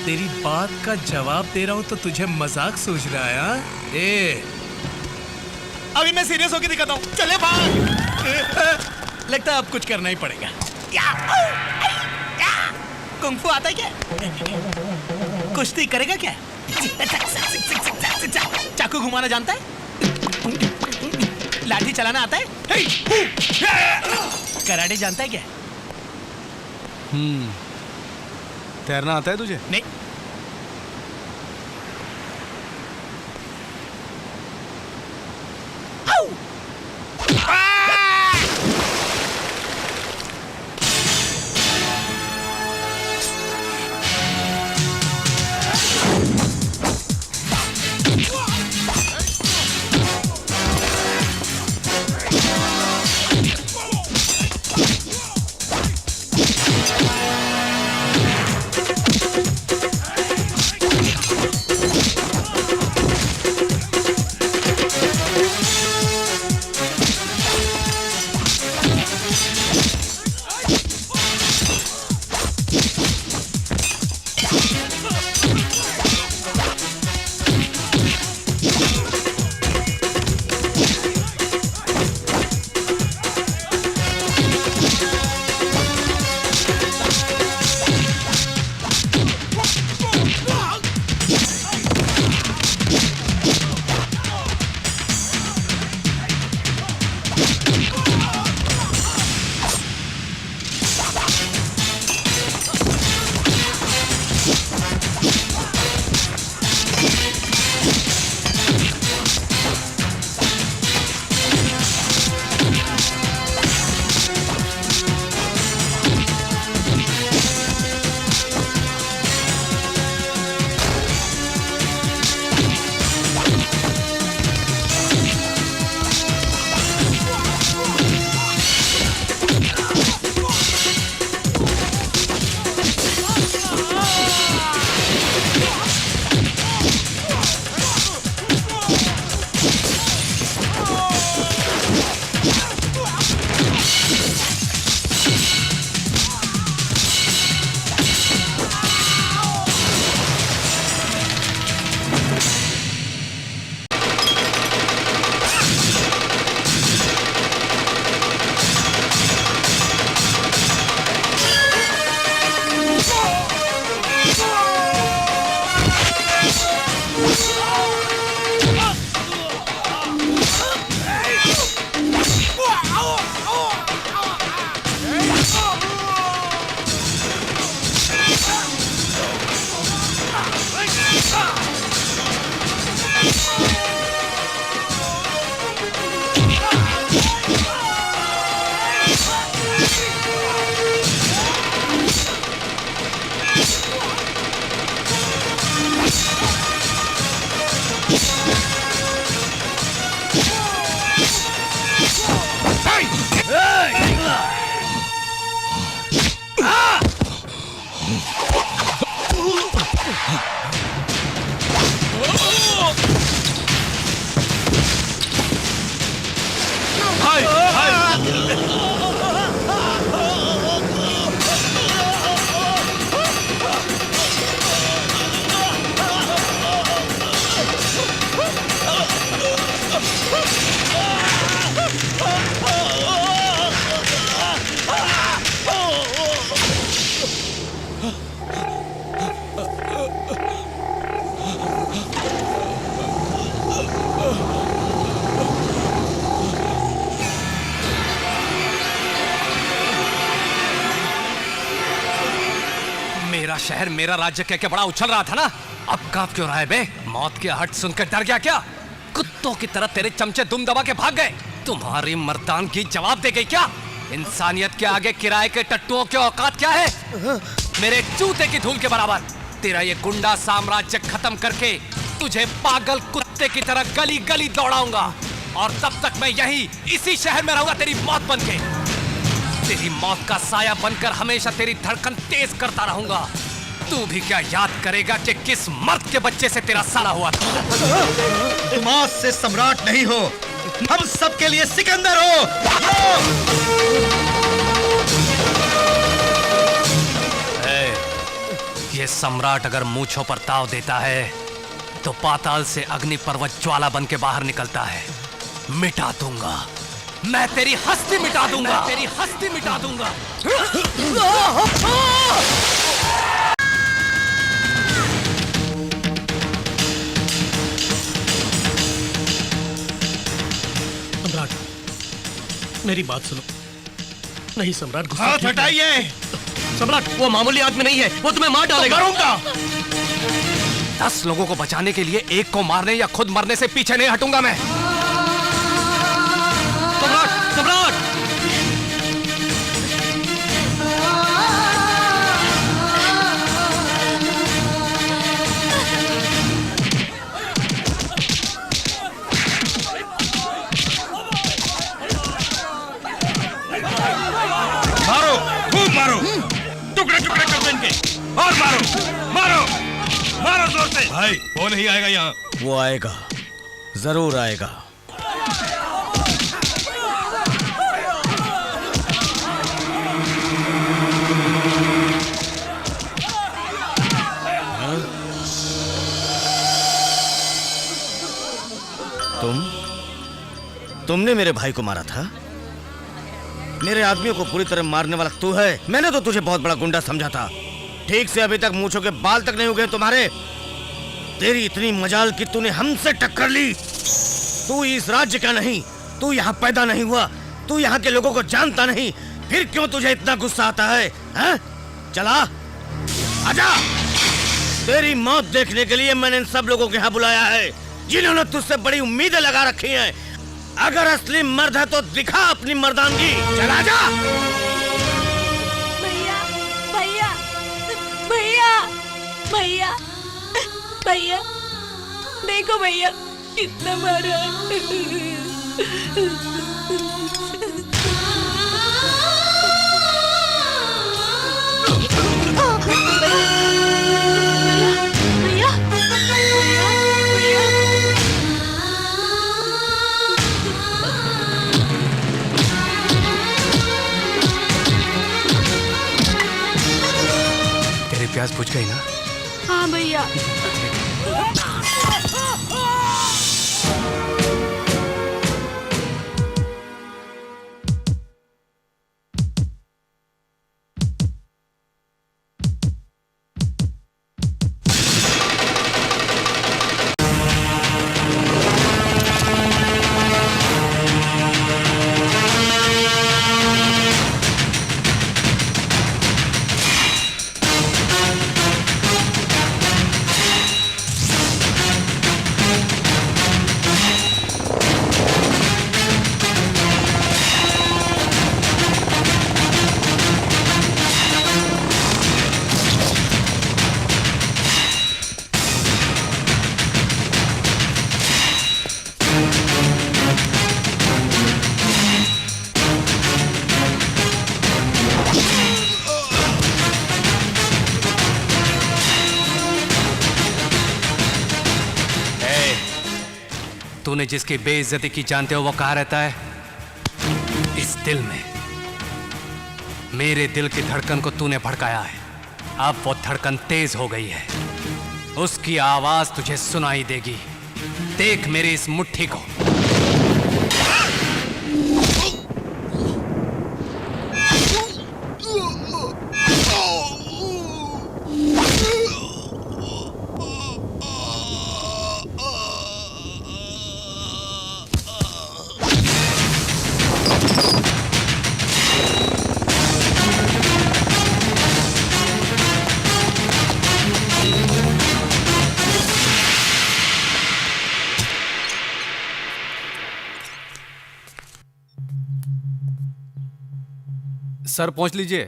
तेरी बात का जवाब दे रहा हूं तो तुझे मजाक सूझ रहा है हाँ? ए अभी मैं सीरियस होकर दिखाता हूं, चले भाग। लगता है अब कुछ करना ही पड़ेगा। कुंफू आता है क्या? कुश्ती करेगा क्या? चाकू घुमाना जानता है? लाठी चलाना आता है? कराटे जानता है क्या? तैरना आता है तुझे? नहीं। मेरा शहर मेरा राज्य कह के बड़ा उछल रहा था ना, अब कांप क्यों रहा है बे? मौत की आहट सुनकर डर गया क्या? कुत्तों की तरह तेरे चमचे दुम दबा के भाग गए। तुम्हारी मर्दान की जवाब दे गई क्या? इंसानियत के आगे किराए के टट्टुओं की औकात क्या है? मेरे जूते की धूल के बराबर। तेरा ये गुंडा साम्राज्य खत्म करके तुझे पागल कुत्ते की तरह गली गली दौड़ाऊंगा, और तब तक मैं यही इसी शहर में रहूंगा तेरी मौत बनके। तेरी मौत का साया बनकर हमेशा तेरी धड़कन तेज करता रहूंगा। तू भी क्या याद करेगा कि किस मर्द के बच्चे से तेरा साला हुआ था? तुम आज से सम्राट नहीं हो, हम सबके लिए सिकंदर हो। ये सम्राट अगर मूंछों पर ताव देता है तो पाताल से अग्नि पर्वत ज्वाला बन के बाहर निकलता है। मिटा दूंगा, मैं तेरी हस्ती मिटा दूंगा, तेरी हस्ती मिटा दूंगा। सम्राट, मेरी बात सुनो। नहीं सम्राट, गुस्सा हाथ ठीक नहीं। हटाइए। सम्राट, वो मामूली आदमी नहीं है, वो तुम्हें मार डालेगा। मरूंगा। 10 लोगों को बचाने के लिए एक को मारने या खुद मरने से पीछे नहीं हटूंगा मैं। सम्राट, सम्राट! मारो, खूब मारो, टुकड़े टुकड़े कर दो इनके। और मारो, मारो, मारो जोर से। भाई, वो नहीं आएगा यहाँ। वो आएगा, जरूर आएगा। तुमने मेरे भाई को मारा था? मेरे आदमियों को पूरी तरह मारने वाला तू है। मैंने तो तुझे बहुत बड़ा गुंडा समझा था। ठीक से अभी तक मूंछों के बाल तक नहीं उगे तुम्हारे। तेरी इतनी मजाल कि तूने हमसे टक्कर ली। तू इस राज्य का नहीं, तू यहाँ पैदा नहीं हुआ, तू यहाँ के लोगों को जानता नहीं, फिर क्यों तुझे इतना गुस्सा आता है? हैं? चला, आजा। तेरी मौत देखने के लिए मैंने इन सब लोगों के यहाँ बुलाया है, जिन्होंने तुझसे बड़ी उम्मीदें लगा रखी हैं। अगर असली मर्द है तो दिखा अपनी मर्दानगी। चला जा। भैया, भैया, भैया, भैया, भैया, देखो भैया कितना मारा है। भैया, भैया, भैया, तेरी प्यास बुझ गई ना? हाँ भैया। तूने जिसकी बेइज्जती की जानते हो वो कहाँ रहता है? इस दिल में। मेरे दिल की धड़कन को तूने भड़काया है। अब वो धड़कन तेज हो गई है। उसकी आवाज तुझे सुनाई देगी। देख मेरी इस मुट्ठी को। सर पहुंच लीजिए।